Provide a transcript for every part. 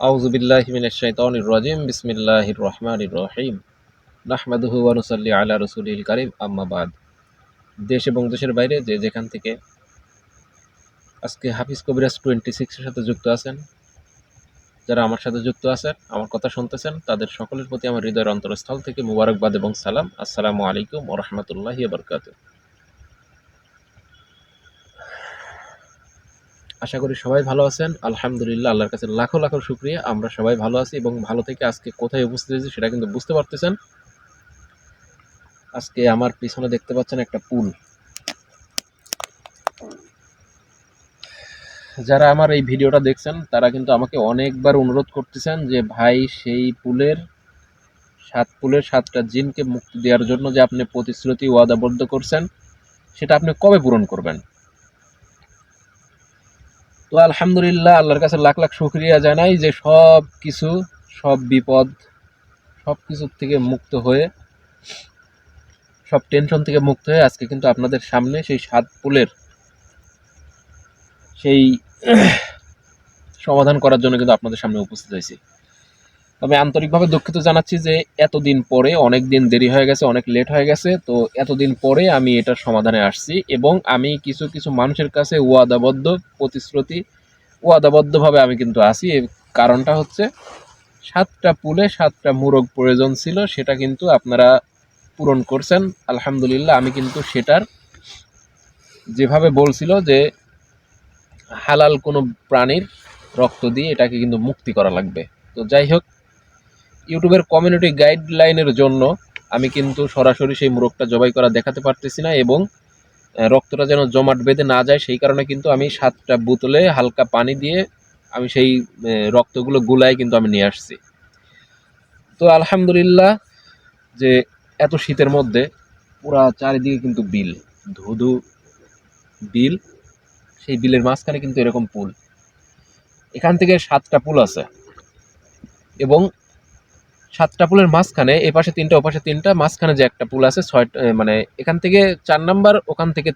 আউযু বিল্লাহি মিনাশ শাইতানির রাজিম। বিসমিল্লাহির রহমানির রহিম। নাহমাদুহু ওয়া নুসাল্লি আলা রাসূলিল কারীম, আম্মা বাদ। দেশ এবং দেশের বাইরে যে যেখান থেকে আজকে হাফিজ কবিরাজ 26 এর সাথে যুক্ত আছেন, যারা আমার সাথে যুক্ত আছেন, আমার কথা শুনতেছেন, তাদের সকলের প্রতি আমার হৃদয়ের অন্তরস্থল থেকে মুবারকবাদ এবং সালাম। আসসালামু আলাইকুম ওয়া রাহমাতুল্লাহি ওয়া বারাকাতুহু। আশা করি সবাই ভালো আছেন। আলহামদুলিল্লাহ, আল্লাহর কাছে লাখো লাখো শুকরিয়া, আমরা সবাই ভালো আছি এবং ভালো থেকে আজকে কোথায় উপস্থিত হয়েছি সেটা কিন্তু বুঝতে পারতেছেন। আজকে আমার পিছনে দেখতে পাচ্ছেন একটা পুল। যারা আমার এই ভিডিওটা দেখছেন তারা কিন্তু আমাকে অনেকবার অনুরোধ করতেছেন যে ভাই, সেই পুলের 7টা জিনকে মুক্তি দেওয়ার জন্য যে আপনি প্রতিশ্রুতি ওয়াদাবদ্ধ করছেন, সেটা আপনি কবে পূরণ করবেন। তো আলহামদুলিল্লাহ, আল্লাহর কাছে লাখ লাখ শুকরিয়া জানাই যে সব বিপদ, সব কিছুর থেকে মুক্ত হয়ে, সব টেনশন থেকে মুক্ত হয়ে আজকে কিন্তু আপনাদের সামনে সেই 7 পুলের সেই সমাধান করার জন্য কিন্তু আপনাদের সামনে উপস্থিত হয়েছি। তবে আন্তরিকভাবে দুঃখিত জানাচ্ছি যে এতদিন পরে, অনেক দিন দেরি হয়ে গেছে, অনেক লেট হয়ে গেছে। তো এতদিন পরে আমি এটার সমাধানে আসছি এবং আমি কিছু কিছু মানুষের কাছে ওয়াদাবদ্ধভাবে আমি কিন্তু আছি। এর কারণটা হচ্ছে 7টা পুলে 7টা মুরগ প্রয়োজন ছিল, সেটা কিন্তু আপনারা পূরণ করছেন আলহামদুলিল্লাহ। আমি কিন্তু সেটার যেভাবে বলছিল যে হালাল কোনো প্রাণীর রক্ত দিয়ে এটাকে কিন্তু মুক্তি করা লাগবে। তো যাই হোক, ইউটিউবের কমিউনিটি গাইডলাইনের জন্য আমি কিন্তু সরাসরি সেই মোরগটা জবাই করা দেখাতে পারতেছি না এবং রক্তটা যেন জমাট বেঁধে না যায়, সেই কারণে কিন্তু আমি 7টা বোতলে হালকা পানি দিয়ে আমি সেই রক্তগুলো গুলায় কিন্তু আমি নিয়ে আসছি। তো আলহামদুলিল্লাহ, যে এত শীতের মধ্যে পুরা চারিদিকে কিন্তু বিল, ধুধু বিল, সেই বিলের মাঝখানে কিন্তু এরকম পুল। এখান থেকে 7টা পুল আছে এবং 7টা পুলের মাঝখানে এপাশে 3টা ওপাশে 3টা, মাঝখানে যে একটা পুল আছে 6টা, মানে এখান থেকে 4 নাম্বার, ওখান থেকে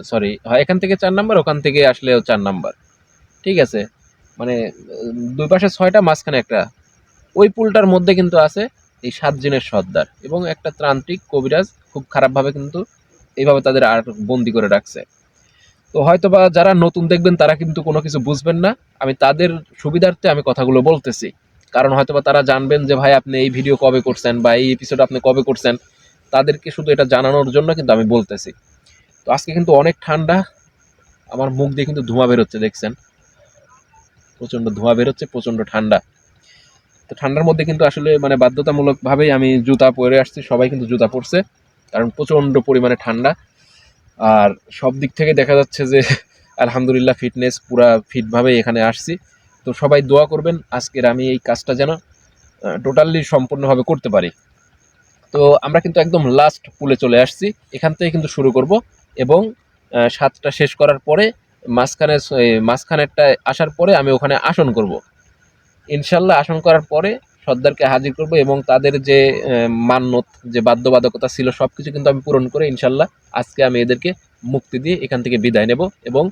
সরি হয় এখান থেকে 4 নাম্বার, ওখান থেকে আসলেও 4 নাম্বার, ঠিক আছে। মানে দুই পাশে 6টা, মাঝখানে একটা। ওই পুলটার মধ্যে কিন্তু আছে এই 7 জিনের সর্দার এবং একটা ত্রান্ত্রিক কবিরাজ, খুব খারাপভাবে কিন্তু এইভাবে তাদের আর বন্দি করে রাখছে। তো হয়তোবা যারা নতুন দেখবেন তারা কিন্তু কোনো কিছু বুঝবেন না, আমি তাদের সুবিধার্থে আমি কথাগুলো বলতেছি। কারণ হয়তোবা তারা জানবেন যে ভাই আপনি এই ভিডিও কবে করছেন বা এই এপিসোড আপনি কবে করছেন, তাদেরকে শুধু এটা জানানোর জন্য কিন্তু আমি বলতেছি। তো আজকে কিন্তু অনেক ঠান্ডা, আমার মুখ দিয়ে কিন্তু ধোঁয়া বেরোচ্ছে, দেখছেন প্রচন্ড ধোঁয়া বেরোচ্ছে, প্রচন্ড ঠান্ডা। তো ঠান্ডার মধ্যে কিন্তু আসলে মানে বাধ্যতামূলকভাবেই আমি জুতা পরে আসছি, সবাই কিন্তু জুতা পরছে, কারণ প্রচন্ড পরিমাণে ঠান্ডা। আর সব দিক থেকে দেখা যাচ্ছে যে আলহামদুলিল্লাহ ফিটনেস পুরা ফিটভাবে এখানে আসছি। তো সবাই দোয়া করবেন আজকের আমি এই কাজটা যেন টোটালি সম্পূর্ণভাবে করতে পারি। তো আমরা কিন্তু একদম লাস্ট পুলে চলে আসছি, এখান থেকে কিন্তু শুরু করব এবং 7টা শেষ করার পরে মাঝখানেরটা আসার পরে আমি ওখানে আসন করব ইনশাল্লাহ। আসন করার পরে সর্দারকে হাজির করব এবং তাদের যে মান্যত, যে বাধ্যবাধকতা ছিল, সব কিছু কিন্তু আমি পূরণ করে ইনশাল্লাহ আজকে আমি এদেরকে মুক্তি দিয়ে এখান থেকে বিদায় নেব এবং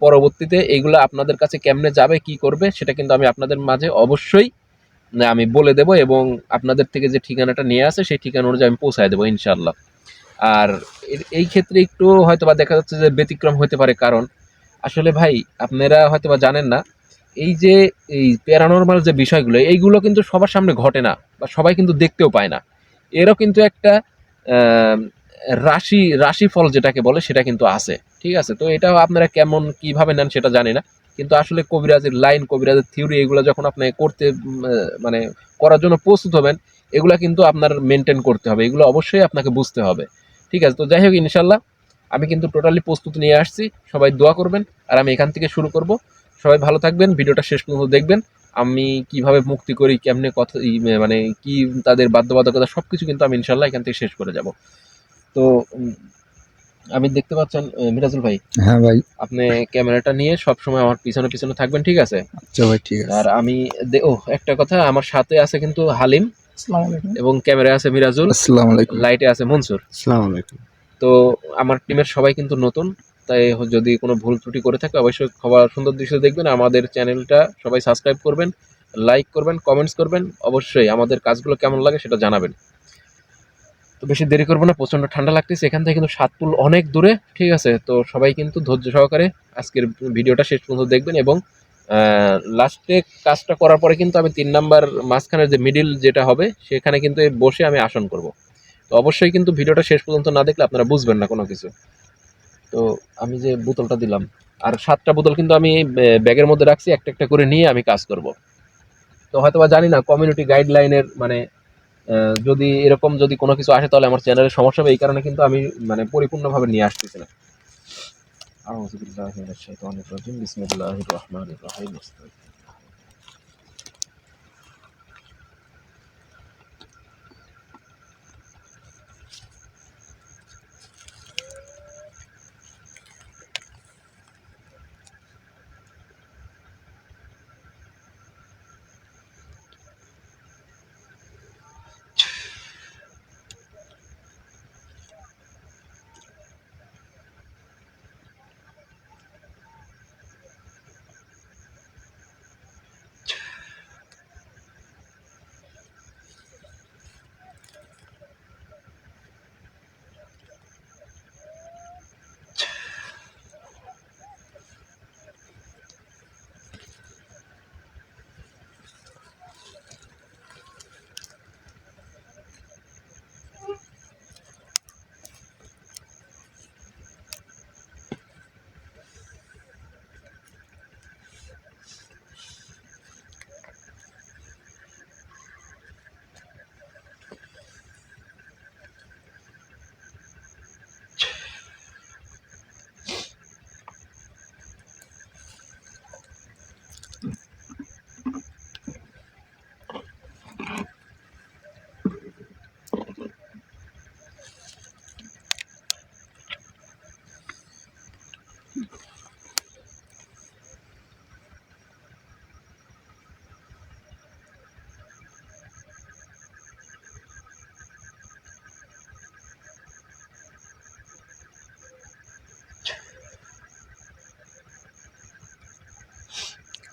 পরবর্তীতে এইগুলো আপনাদের কাছে কেমনে যাবে, কি করবে, সেটা কিন্তু আমি আপনাদের মাঝে অবশ্যই আমি বলে দেব এবং আপনাদের থেকে যে ঠিকানাটা নিয়ে আসে সেই ঠিকানা অনুযায়ী আমি পৌঁছায় দেবো ইনশাল্লাহ। আর এই ক্ষেত্রে একটু হয়তোবা দেখা যাচ্ছে যে ব্যতিক্রম হতে পারে, কারণ আসলে ভাই আপনারা হয়তোবা জানেন না, এই যে এই প্যারানরমাল যে বিষয়গুলো, এইগুলো কিন্তু সবার সামনে ঘটে না বা সবাই কিন্তু দেখতেও পায় না। এরও কিন্তু একটা আহ, রাশিফল যেটাকে বলে সেটা কিন্তু আছে, ঠিক আছে। তো এটাও আপনারা কেমন কিভাবে নেন সেটা জানি না, কিন্তু আসলে কবিরাজের লাইন, কবিরাজের থিওরি, এগুলো যখন আপনি করতে মানে করার জন্য প্রস্তুত হবেন, এগুলা কিন্তু আপনার মেনটেন করতে হবে, এগুলো অবশ্যই আপনাকে বুঝতে হবে, ঠিক আছে। তো যাই হোক, ইনশাল্লাহ আমি কিন্তু টোটালি প্রস্তুতি নিয়ে আসছি, সবাই দোয়া করবেন আর আমি এখান থেকে শুরু করব। সবাই ভালো থাকবেন, ভিডিওটা শেষ পর্যন্ত দেখবেন, আমি কিভাবে মুক্তি করি, কেমনে কথা মানে কি তাদের বাধ্যবাধকতা, সবকিছু কিন্তু আমি ইনশাল্লাহ এখান থেকে শেষ করে যাব। তো আমি দেখতে পাচ্ছেন মিরাজুল ভাই, হ্যাঁ ভাই। আপনি ক্যামেরাটা নিয়ে সবসময় আমার পিছনে পিছনে থাকবেন, ঠিক আছে। আচ্ছা ভাই, ঠিক আছে। আর আমি ও একটা কথা, আমার সাথে আছে কিন্তু হালিম আসসালামু আলাইকুম। এবং ক্যামেরায় আছে মিরাজুল, আসসালামু আলাইকুম। লাইটে আছে মনসুর। আসসালামু আলাইকুম। তো আমার টিমের সবাই কিন্তু নতুন, তাই যদি কোনো ভুল ত্রুটি করে থাকে অবশ্যই খবর সুন্দর দৃশ্য দেখবেন, আমাদের চ্যানেলটা সবাই সাবস্ক্রাইব করবেন, লাইক করবেন, কমেন্টস করবেন, অবশ্যই আমাদের কাজগুলো কেমন লাগে সেটা জানাবেন। তো বেশি দেরি করবো না, প্রচণ্ড ঠান্ডা লাগতেছে, এখান থেকে কিন্তু সাতপুল অনেক দূরে, ঠিক আছে? তো সবাই কিন্তু ধৈর্য সহকারে আজকের ভিডিওটা শেষ পর্যন্ত দেখবেন, এবং লাস্টে কাজটা করার পরে কিন্তু আমি 3 নাম্বার মাঝখানের যে মিডিল যেটা হবে সেখানে কিন্তু বসে আমি আসন করব। তো অবশ্যই কিন্তু ভিডিওটা শেষ পর্যন্ত না দেখলে আপনারা বুঝবেন না কোনো কিছু। তো আমি যে বোতলটা দিলাম, আর 7টা বোতল কিন্তু আমি ব্যাগের মধ্যে রাখছি, একটা একটা করে নিয়ে আমি কাজ করব। তো হয়তোবা জানি না কমিউনিটি গাইডলাইনের মানে যদি এরকম যদি কোনো কিছু আসে তাহলে আমার চ্যানেলের সমস্যা হবে, এই কারণে কিন্তু আমি মানে পরিপূর্ণভাবে নিয়ে আসতেছি না। আউযু বিল্লাহি মিনাশ শাইতানির রাজিম, বিসমিল্লাহির রহমানির রহিম।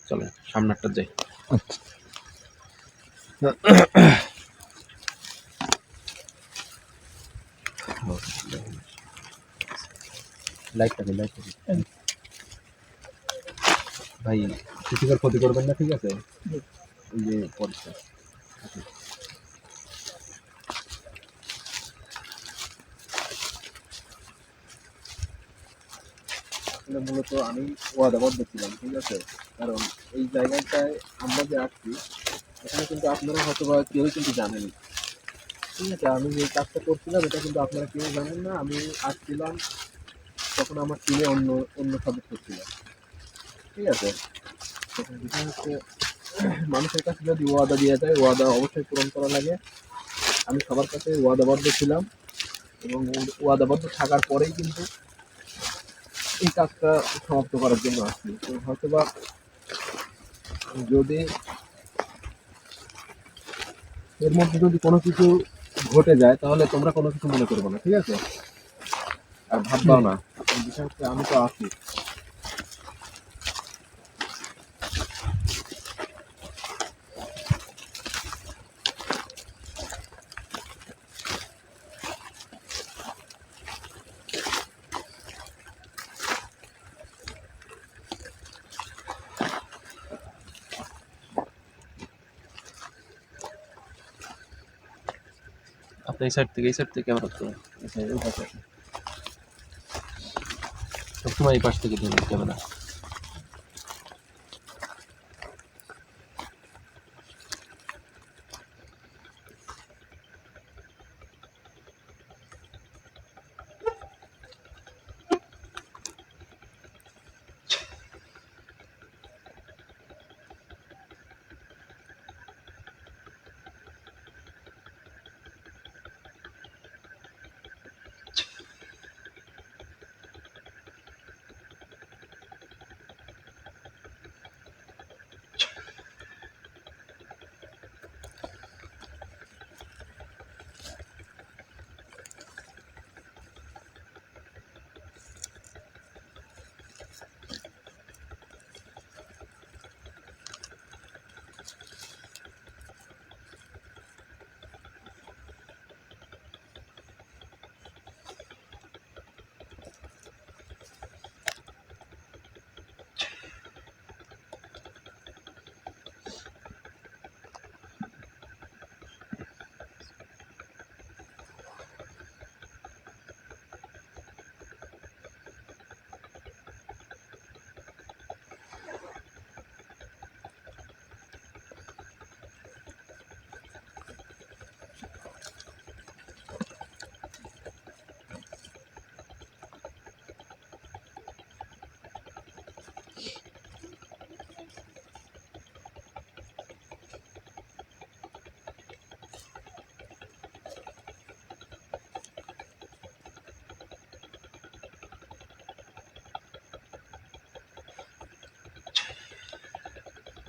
চলেন সামনেরটা যাই। লাইটটা দিন, লাইটটা দিন। ভাই কিছুকার ক্ষতি করবেন না, ঠিক আছে? এই যে পরিষ্কার আসলে মূলত আমি ওয়াদাবদ্ধ ছিলাম, ঠিক আছে? কারণ এই জায়গাটায় আমরা যে আসছি এখানে কিন্তু আপনারা হয়তো বা কেউই কিন্তু জানেন, ঠিক আছে? আমি যে কাজটা করছিলাম এটা কিন্তু আপনারা কেউ জানেন না। আমি আসছিলাম তখন আমার টিমে অন্য অন্য সদস্য ছিল, ঠিক আছে? তখন বিষয় হচ্ছে মানুষের কাছে যদি ওয়াদা দেওয়া যায় ওয়াদা অবশ্যই পূরণ করা লাগে। আমি সবার কাছে ওয়াদাবদ্ধ ছিলাম, এবং ওয়াদাবদ্ধ থাকার পরেই কিন্তু এই কাজটা সমাপ্ত করার জন্য আসছি। তো হয়তোবা যদি এর মধ্যে যদি কোনো কিছু ঘটে যায় তাহলে তোমরা কোনো কিছু মনে করবে না, ঠিক আছে? আর ভাববাও না। বিষয় হচ্ছে আমি তো আছি। আপনি এই সাইড থেকে ক্যামেরা করুন, এই সাইড এই পাশে আসুন। সবসময় এই পাশ থেকে দিন ক্যামেরা।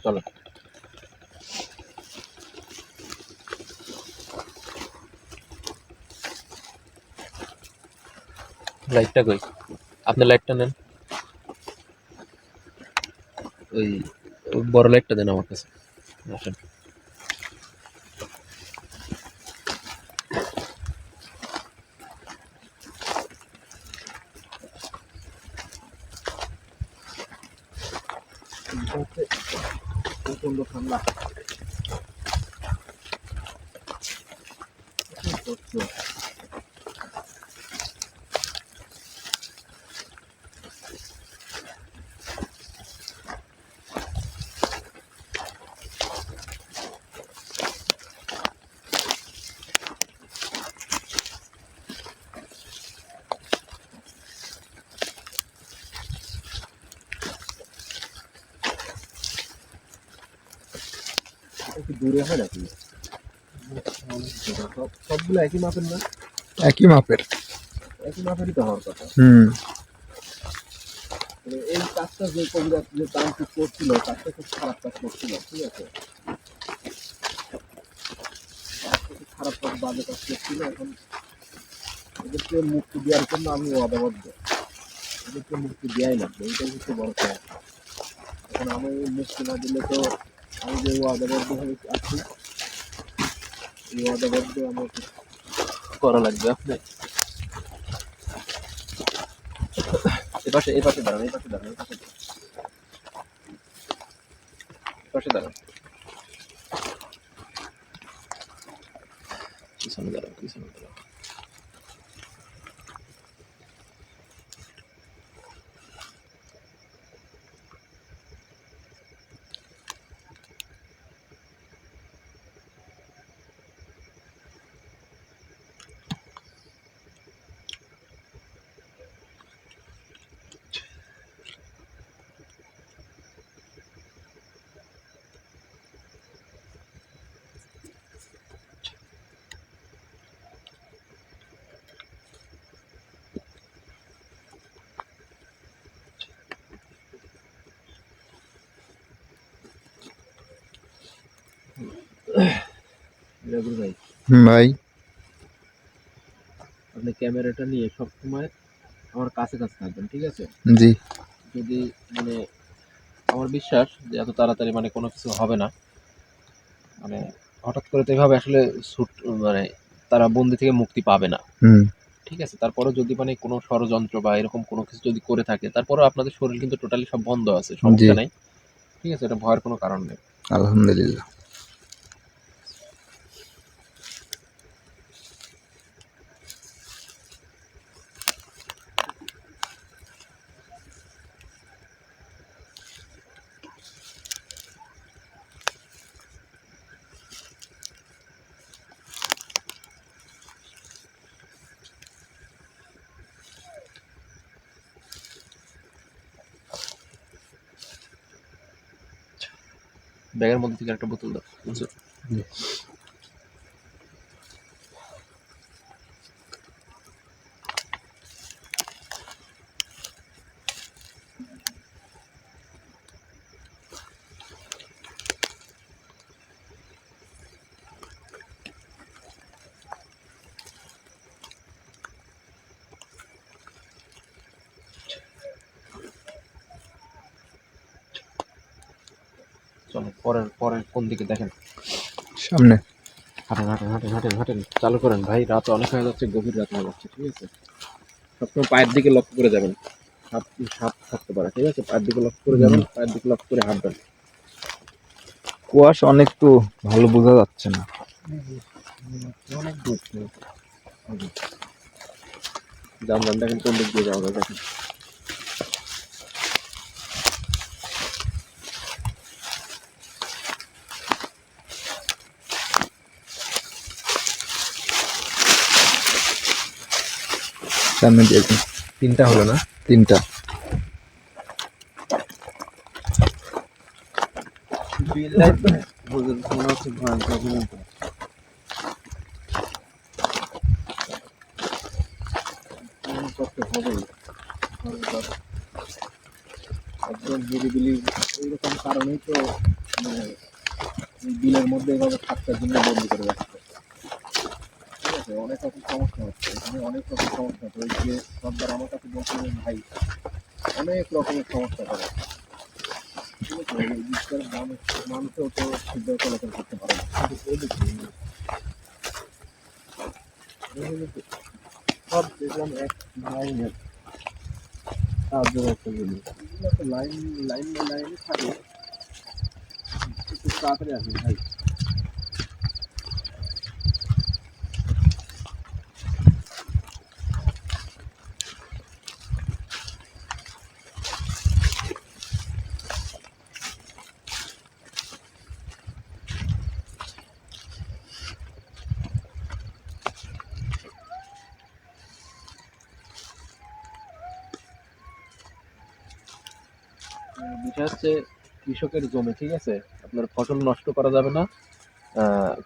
চলো লাইটটা কই, আপনি লাইটটা নেন, ওই ওই বড় লাইটটা দেন আমার কাছে। আসেন। প্রচন্ড ঠান্ডা। একটু দূরে হয় নাকি? সবগুলো একই মাপের না? একই মাপের। একই মাপেরই তো হওয়ার কথা। এই কাজটা যে কবিরা যে তান্ত্রিক করছিল, কাজটা খুব খারাপ কাজ করছিল, ঠিক আছে? খুব খারাপ কাজ, বাজে কাজ করছিল। এখন এদেরকে মুক্তি দেওয়ার জন্য আমি ওয়াদাবদ্ধ, এদেরকে মুক্তি দেওয়াই লাগবে, এইটাই হচ্ছে বড় সমস্যা। এখন আমি মুক্তি না দিলে তো আমি যে ওয়াদাবদ্ধ হয়ে আছি, এই ওয়াদাবদ্ধ আমাকে করা লাগবে। আপনি এই পাশে দাঁড়ান, এই পাশে দাঁড়ান, এই পাশে দাঁড়ান, এই পাশে দাঁড়ান, পিছনে দাঁড়ান, পিছনে দাঁড়ান। জাবির ভাই, ভাই আপনি ক্যামেরাটা নিয়ে সবসময় আমার কাছে কাছে থাকবেন, ঠিক আছে? জি। যদি মানে আমার বিশ্বাস যে এত তাড়াতাড়ি মানে কোনো কিছু হবে না, মানে হঠাৎ করে তো এভাবে আসলে শুট মানে তারা বন্দি থেকে মুক্তি পাবে না, ঠিক আছে? তারপরে যদি মানে কোনো ষড়যন্ত্র বা এরকম কোনো কিছু যদি করে থাকে, তারপরেও আপনাদের শরীর কিন্তু টোটালি সব বন্ধ আছে, সমস্যা নাই, ঠিক আছে? এটা ভয়ের কোনো কারণ নেই। আলহামদুলিল্লাহ। ব্যাগের মধ্যে থেকে একটা বোতল দাও, বুঝছো? চলো পরের পরের কোন দিকে দেখেন? সামনে। হাঁটেন হাঁটেন হাঁটেন হাঁটেন হাঁটেন, চালু করেন ভাই, রাত অনেক হয়ে যাচ্ছে, গভীর রাত হয়ে যাচ্ছে, ঠিক আছে? সবসময় পায়ের দিকে লক্ষ্য করে যাবেন, সাপ সাপ থাকতে পারে, ঠিক আছে? পায়ের দিকে লক্ষ্য করে যাবেন, পায়ের দিকে লক্ষ্য করে হাঁটবেন। কুয়াশা অনেক তো ভালো বোঝা যাচ্ছে না। অনেক দূর যান যান, দেখেন কোন দিক দিয়ে যাওয়া যায়, দেখেন। সামনে দিয়ে তিনটা হলো না? তিনটা। মনে হচ্ছে ভয়ঙ্কর ভয়ঙ্কর। করতে হবেই, একদম নিরিবিলি, এইরকম কারণেই তো এই বিলের মধ্যে এভাবে 7টা দিন বন্দি করে রাখছে। ঠিক আছে, অনেক রকম সমস্যা হচ্ছে এখানে, অনেক রকম সমস্যা হচ্ছে। ওই যে সর্দার আমার কাছে বলছিলেন ভাই অনেক রকমের সমস্যা করে। ঠিক আছে, এই দিকটার মানুষও তো ঠিকভাবে চলাচল করতে পারে না। কিন্তু এই দিকে সব দেখলাম এক লাইনের সাহায্য করতে গেলে এগুলো তো লাইন লাইন বাই লাইনে থাকে। একটু তাড়াতাড়ি আসেন ভাই। বিষয় হচ্ছে কৃষকের জমি, ঠিক আছে, আপনার ফসল নষ্ট করা যাবে না।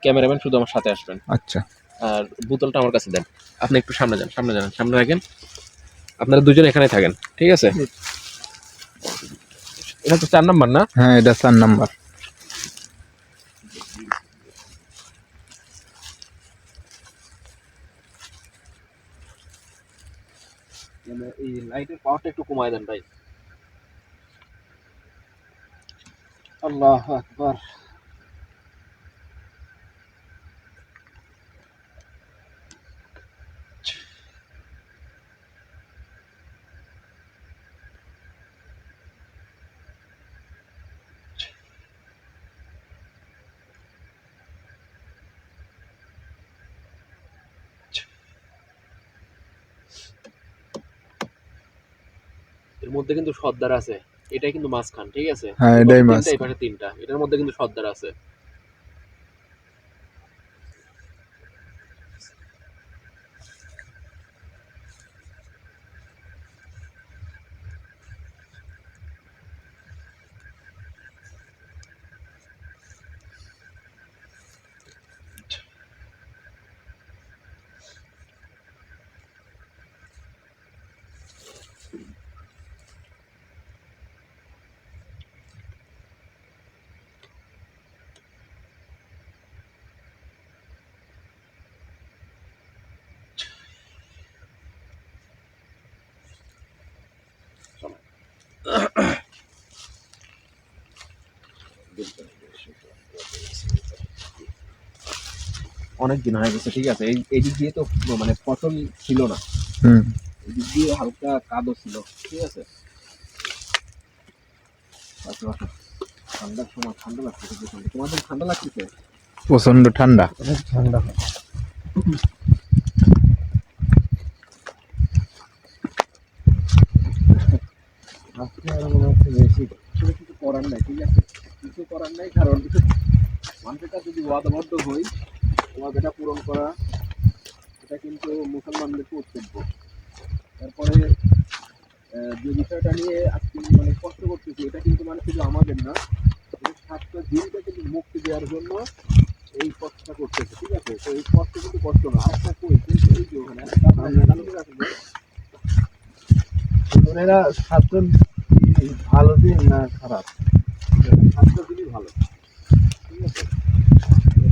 ক্যামেরাম্যান শুধু আমার সাথে আসবেন, আচ্ছা আর বোতলটা আমার কাছে দেন। আপনি একটু সামনে যান, সামনে যান, সামনে রাখেন। আপনারা দুজন এখানে থাকেন, ঠিক আছে? এটা তো 4 নাম্বার না? হ্যাঁ এটা 4 নাম্বার। মানে এই লাইটের পাওয়ারটা একটু কমায় দেন ভাই। আল্লাহু আকবার। এর মধ্যে কিন্তু সর্দার আছে, এটাই কিন্তু মাঝখান, ঠিক আছে? হ্যাঁ এই এটাই পাশে মাছ। 3টা, এই পাশে 3টা, এটার মধ্যে কিন্তু সর্দার আছে। অনেক দিন হয়ে গেছে, ঠিক আছে? এই দিক দিয়ে তো মানে ফসল ছিল না, হুম এই দিক দিয়ে হালকা কাদো ছিল, ঠিক আছে? আসো, আসো। ঠান্ডার সময় ঠান্ডা লাগতেছে প্রচন্ড। তোমাদের ঠান্ডা লাগতেছে? প্রচন্ড ঠান্ডা। অনেক ঠান্ডা হয়। আজকে আরো মনে হচ্ছে বেশি। আসলে কিছু করার নাই, ঠিক আছে? কিছু করার নাই, কারণ মানুষের কাছে যদি ওয়াদাবদ্ধ হই, ওয়াদাটা পূরণ করা এটা কিন্তু মুসলমানদের কর্তব্য। তারপরে যে বিষয়টা নিয়ে আজকে মানে কষ্ট করতেছি, এটা কিন্তু মানে শুধু আমাদের না, এটা 7টা দিনকে কিন্তু মুক্তি দেওয়ার জন্য এই কষ্টটা করতেছে, ঠিক আছে? তো এই কষ্ট কিন্তু কষ্ট না। আরেকটা কই কিন্তু এই যে ওখানে একটা চালু করে রাখেন ভাই। এরা 7টা ভালো দিন না খারাপ? 7টা দিনই ভালো, ঠিক আছে?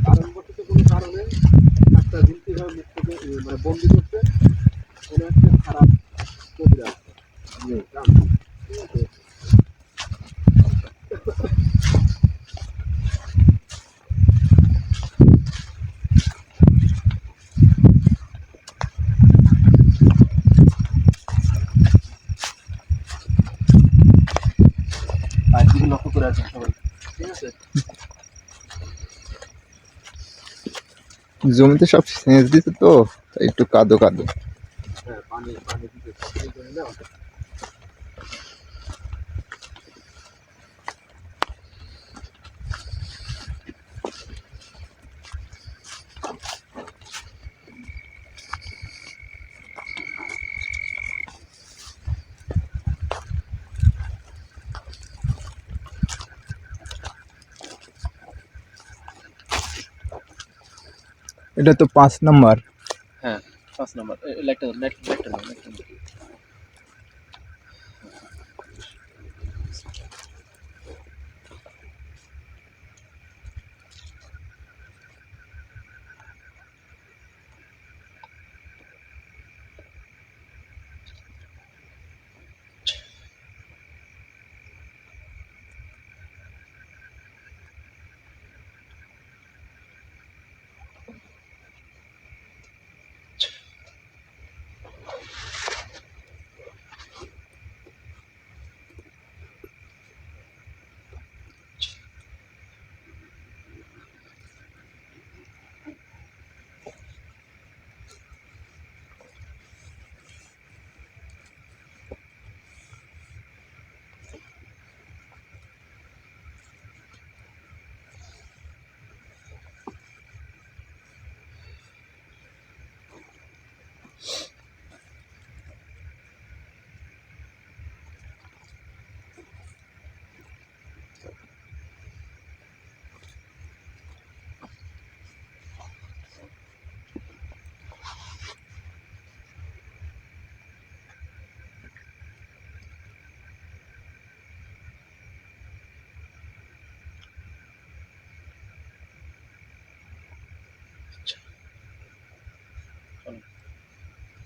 কারণবশত কোনো কারণে 7টা দিন কিভাবে মুক্ত মানে বন্দি করছে, কোনো একটা খারাপ কবিরা কাম, ঠিক আছে? আর দিকে লক্ষ্য করে আছেন সবাই, ঠিক আছে? জমিতে সব সেচ দিতে তো তাই একটু কাদো কাদো। হ্যাঁ, পানি পানি দিতে পানি করে নাও। এটা তো 5 নাম্বার। হ্যাঁ, 5 নাম্বার। লাইটটা দাও, লাইটটা দাও, লাইটটা দাও।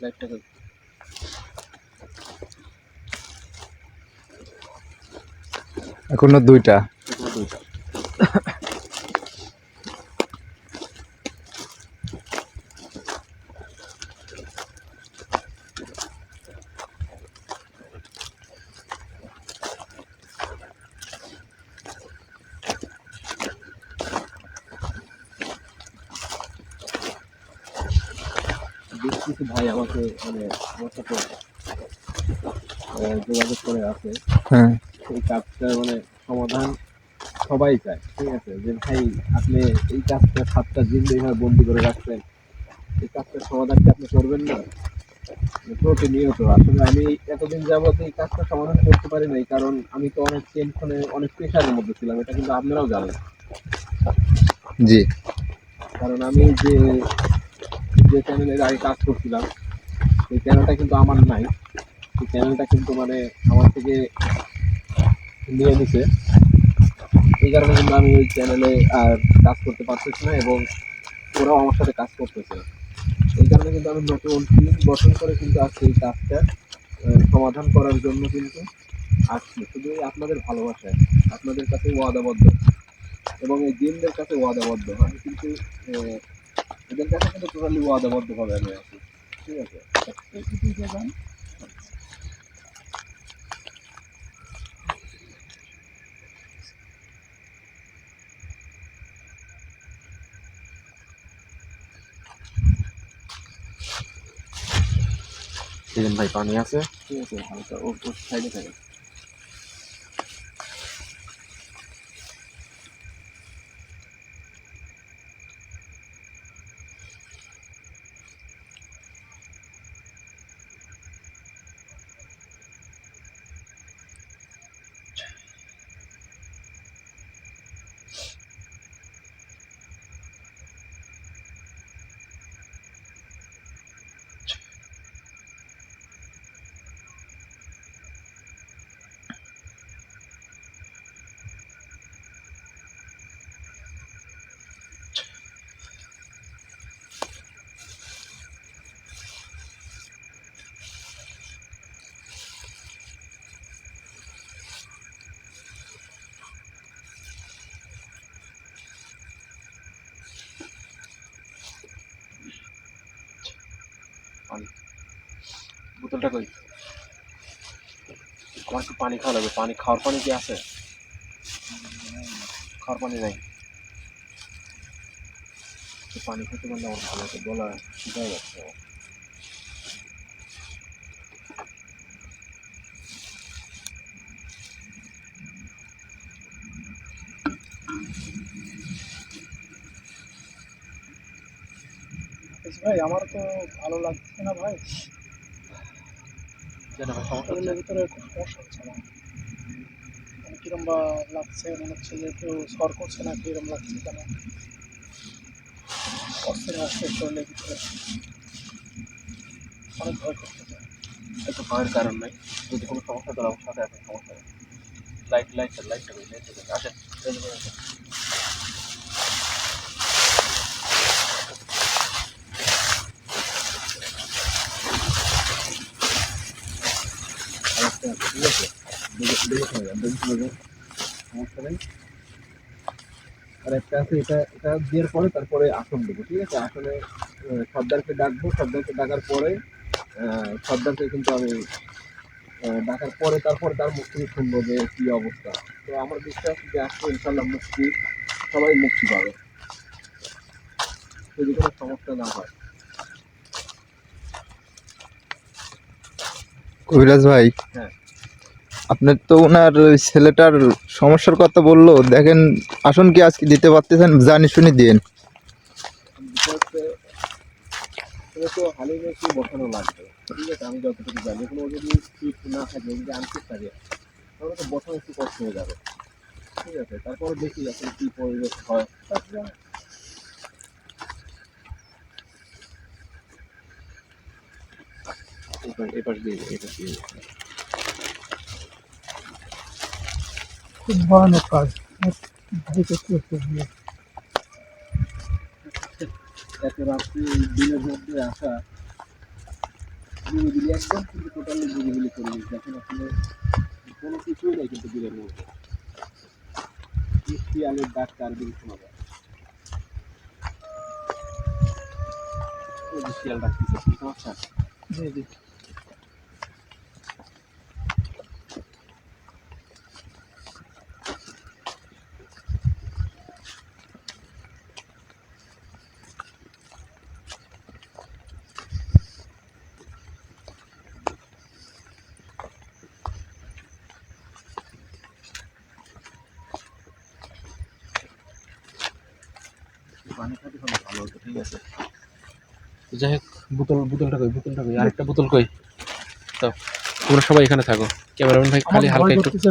লাইটটা কই? এখনো দুইটা। এখনো দুইটা। বেশ কিছু ভাই আমাকে মানে আমার সাথে যোগাযোগ করে আছে, হ্যাঁ এই কাজটা মানে সমাধান সবাই চায়, ঠিক আছে, যে ভাই আপনি এই কাজটা 7টা দিন এইভাবে বন্দি করে রাখছেন, এই কাজটার সমাধান কি আপনি করবেন না? প্রতিনিয়ত আসলে আমি এতদিন যাবত এই কাজটা সমাধান করতে পারি নাই, কারণ আমি তো অনেক টেনশনে অনেক প্রেশারের মধ্যে ছিলাম, এটা কিন্তু আপনারাও জানেন। জি। কারণ আমি যে যে চ্যানেলের আগে কাজ করছিলাম সেই চ্যানেলটা কিন্তু আমার নাই, সেই চ্যানেলটা কিন্তু মানে আমার থেকে নিয়ে নিছে, এই কারণে কিন্তু আমি ওই চ্যানেলে আর কাজ করতে পারতেছি না এবং ওরাও আমার সাথে কাজ করতেছে না। এই কারণে কিন্তু আমি নতুন টিম গঠন করে কিন্তু আজকে এই কাজটা সমাধান করার জন্য কিন্তু আসছি, শুধু এই আপনাদের ভালোবাসায়, আপনাদের কাছে ওয়াদাবদ্ধ এবং এই জিনদের কাছে ওয়াদাবদ্ধ। আমি কিন্তু আহ, এদের কাছে কিন্তু টোটালি ওয়াদাবদ্ধ ভাবে আমি আছি, ঠিক আছে। সেদিন ভাই পানি আছে, ঠিক আছে, হালকা ওর সাইডে থাকে। পানি বোতলটা কই? আমার একটু পানি খাওয়া লাগবে, পানি খাওয়ার পানি কি আছে? খাওয়ার পানি নাই, একটু পানি খেতে পারলে আমার ভালো হতো, গলা শুকায় যাচ্ছে আমার। ভাই আমার তো ভালো লাগছে না ভাই, কেন ভাই, সমস্যা শরীরের হচ্ছে? ভিতরে খুব সমস্যা হচ্ছে না, মানে কিরম বা লাগছে, মনে হচ্ছে যে কেউ সর করছে না, কিরম লাগছে, কেন অস্থির আসছে শরীরের ভিতরে, অনেক ভয় করতেছে। একটু ভয়ের কারণ নাই, যদি কোনো সমস্যা তাহলে আমার সাথে এখন সমস্যা নেই। লাইটটা কই? লাইটটা কই? আসেন, এই যে আসেন। আরেকটা আছে, ঠিক আছে, দেখে শুনে যান, দেখে শুনে যান, সমস্যা নেই। আর একটা আছে, এটা দেওয়ার পরে তারপরে আসন দেবো, ঠিক আছে, আসলে সর্দারকে ডাকবো, সর্দারকে ডাকার পরে সর্দারকে কিন্তু আমি ডাকার পরে তারপরে তার মুখ থেকে শুনবো যে কি অবস্থা। তো আমার বিশ্বাস যে আজকে ইনশাল্লাহ সবাই মুক্তি পাবে, যদি কোনো সমস্যা না হয়। কবিরাজ ভাই, হ্যাঁ। আপনার তো ওনার ওই ছেলেটার সমস্যার কথা বললো, দেখেন আসন কি আজকে দিতে পারতেছেন, জানি শুনি দিন। বিষয় হচ্ছে এটা তো হালিমে একটু বসানো লাগবে, ঠিক আছে, আমি যতটুকু জানি এখন ও যদি ঠিক না থাকে, যদি আনফিট থাকে তাহলে তো বসানো একটু কষ্ট হয়ে যাবে, ঠিক আছে, তারপরে দেখি আসলে কি পরিবেশ হয়। তারপরে এপাশ দিয়ে খুব ভয়ানক কাজ, ভাই করতে হচ্ছে। এত রাত্রি এই দিনের মধ্যে আসা নিরিবিলি একদম, কিন্তু টোটালি নিরিবিলি পরিবেশ। দেখেন আসলে কোনো কিছুই নেই কিন্তু বিলের মধ্যে, শিয়ালের ডাক চারদিকে শোনা যায়। ওই যে শিয়াল ডাকতেছে, বুঝতে পারছেন? জি জি। পানি খাতে হলে ভালো হতো, ঠিক আছে। যাই হোক, বোতলটা কই, আরেকটা বোতল কই। তো তোমরা সবাই এখানে থাকো, ক্যামেরাম্যান ভাই আমার খালি হালকা ভয় একটু। করতেছে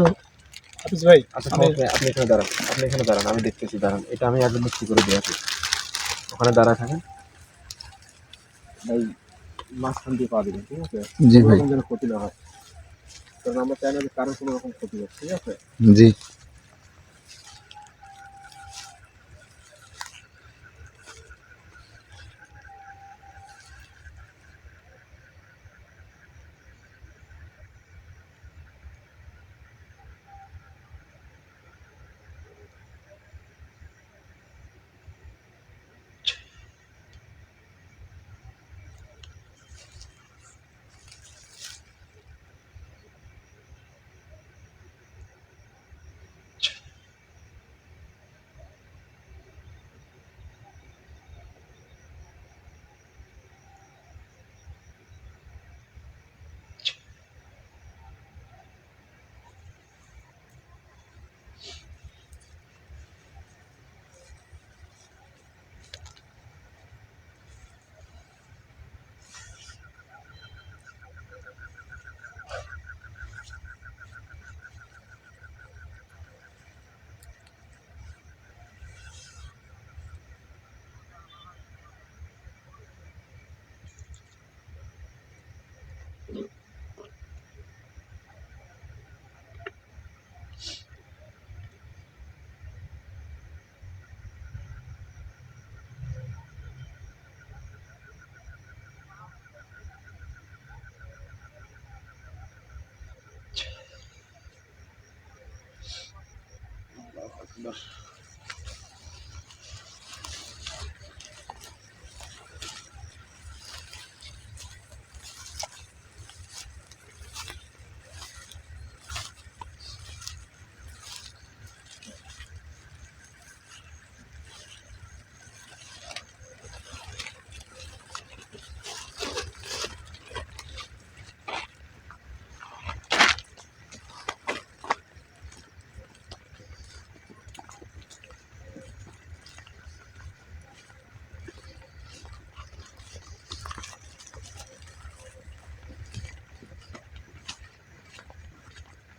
হাফিজ ভাই। আচ্ছা আমি সমস্যা নেই, আপনি এখানে দাঁড়ান, আপনি এখানে দাঁড়ান, আমি দেখতেছি, দাঁড়ান। এটা আমি আগে মুক্তি করে দিয়ে আসি। ওখানে দাঁড়ায় থাকেন ভাই, মাঝখান দিয়ে পা দিবেন, ঠিক আছে? জি কোনো ভাই। রকম যেন ক্ষতি না হয়, কারণ আমরা চাই না যে কারোর কোনো রকম ক্ষতি হোক, ঠিক আছে? জি।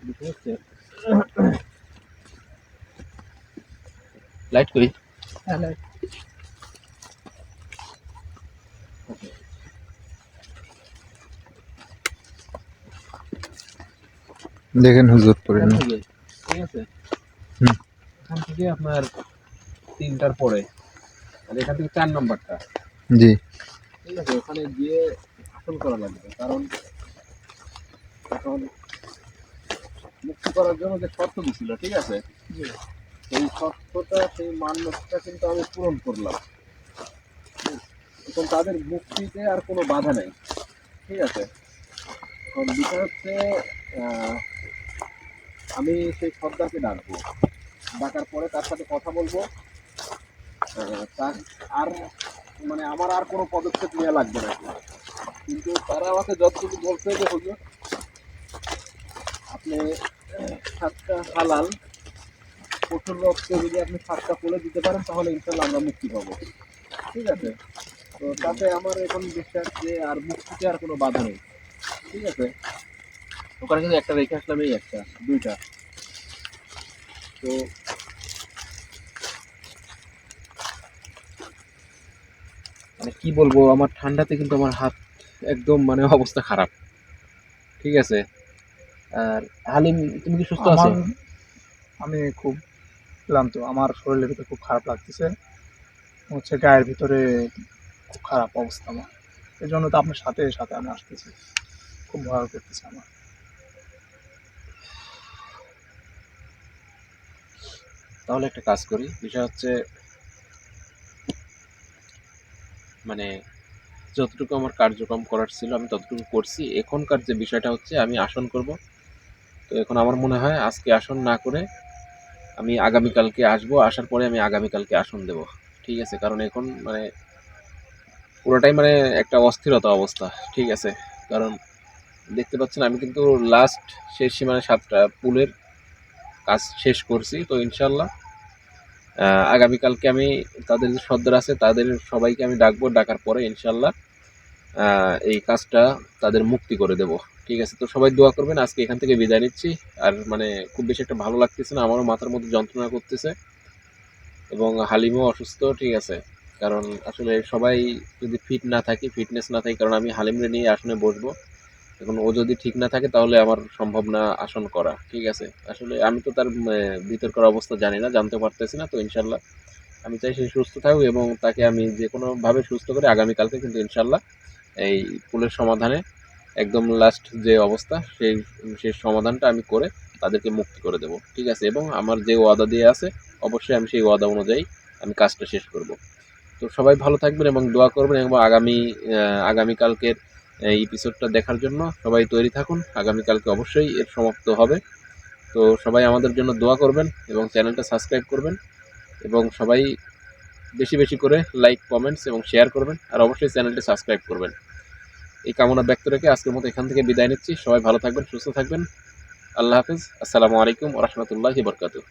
বুঝতে পারছেন? লাইট করি। হ্যাঁ দেখেন হুজুর পরে এখান না। থেকে, ঠিক আছে, হুম। এখান থেকে আপনার 3টার পরে, মানে এখান থেকে 4 নম্বরটা, জি। ঠিক আছে, ওখানে গিয়ে আসল করা লাগবে। কারণ এখন মুক্তি করার জন্য যে শর্ত দিছিল, ঠিক আছে, জি। সেই শর্তটা, সেই মান্যতা কিন্তু আমি পূরণ করলাম। এখন তাদের মুক্তিতে আর কোনো বাধা নেই, ঠিক আছে। এখন বিষয় হচ্ছে, আহ, আমি সেই সর্দারকে ডাকবো, ডাকার পরে তার সাথে কথা বলবো। তার আর মানে আমার আর কোনো পদক্ষেপ নেওয়া লাগবে না, কিন্তু তারা আমাকে যতটুকু বলছে যে হুজুর আপনি 7টা হালাল পশুর রক্ত যদি আপনি 7টা ফুলে দিতে পারেন, তাহলে ইনশাল্লাহ আমরা মুক্তি পাবো, ঠিক আছে। তো তাতে আমার এখন বিশ্বাস যে আর মুক্তিতে আর কোনো বাধা নেই, ঠিক আছে। ওখানে কিন্তু একটা রেখে আসলাম, এই একটা, 2টা। তো মানে কি বলবো, আমার ঠান্ডাতে কিন্তু আমার হাত একদম মানে অবস্থা খারাপ, ঠিক আছে। আর হালিম, তুমি কি সুস্থ আছো? আমার আমি খুব ক্লান্ত, আমার শরীরের ভিতরে খুব খারাপ লাগতেছে, হচ্ছে গায়ের ভিতরে খুব খারাপ অবস্থা আমার। এই জন্য তো আপনার সাথে সাথে আমি আসতেছি, খুব ভয় করতেছে আমার। তাহলে একটা কাজ করি, বিষয় হচ্ছে মানে যতটুকু আমার কার্যক্রম করার ছিল আমি ততটুকু করছি। এখনকার যে বিষয়টা হচ্ছে আমি আসন করব। তো এখন আমার মনে হয় আজকে আসন না করে আমি আগামীকালকে আসবো, আসার পরে আমি আগামীকালকে আসন দেব। ঠিক আছে? কারণ এখন মানে পুরোটাই মানে একটা অস্থিরতা অবস্থা। ঠিক আছে? কারণ দেখতে পাচ্ছেন আমি কিন্তু লাস্ট শেষ সীমানায় 7টা পুলের কাজ শেষ করছি। তো ইনশাল্লাহ আগামীকালকে আমি তাদের যে সর্দার আছে তাদের সবাইকে আমি ডাকবো, ডাকার পরে ইনশাল্লাহ এই কাজটা তাদের মুক্তি করে দেব। ঠিক আছে? তো সবাই দোয়া করবেন। আজকে এখান থেকে বিদায় নিচ্ছি। আর মানে খুব বেশি একটা ভালো লাগতেছে না, আমারও মাথার মধ্যে যন্ত্রণা করতেছে এবং হালিমও অসুস্থ। ঠিক আছে? কারণ আসলে সবাই যদি ফিট না থাকি, ফিটনেস না থাকে, কারণ আমি হালিমরে নিয়ে আসনে বসবো, এখন ও যদি ঠিক না থাকে তাহলে আমার সম্ভব না আসন করা। ঠিক আছে? আসলে আমি তো তার ভিতরকার অবস্থা জানি না, জানতে পারতেছি না। তো ইনশাল্লাহ আমি চাই সে সুস্থ থাকুক এবং তাকে আমি যে কোনোভাবে সুস্থ করে আগামীকালকে কিন্তু ইনশাল্লাহ এই পুলের সমাধানে একদম লাস্ট যে অবস্থা সেই সমাধানটা আমি করে তাদেরকে মুক্তি করে দেব। ঠিক আছে? এবং আমার যে ওয়াদা দিয়ে আছে অবশ্যই আমি সেই ওয়াদা অনুযায়ী আমি কাজটা শেষ করব। তো সবাই ভালো থাকবেন এবং দোয়া করবেন এবং আগামীকালকের এই এপিসোডটা দেখার জন্য সবাই তৈরি থাকুন। আগামীকালকে অবশ্যই এর সমাপ্ত হবে। তো সবাই আমাদের জন্য দোয়া করবেন এবং চ্যানেলটা সাবস্ক্রাইব করবেন এবং সবাই বেশি বেশি করে লাইক, কমেন্টস এবং শেয়ার করবেন আর অবশ্যই চ্যানেলটি সাবস্ক্রাইব করবেন। এই কামনা ব্যক্ত রেখে আজকের মতো এখান থেকে বিদায় নিচ্ছি। সবাই ভালো থাকবেন, সুস্থ থাকবেন। আল্লাহ হাফেজ। আসসালামু আলাইকুম ওয়া রাহমাতুল্লাহি ওয়া বারাকাতুহু।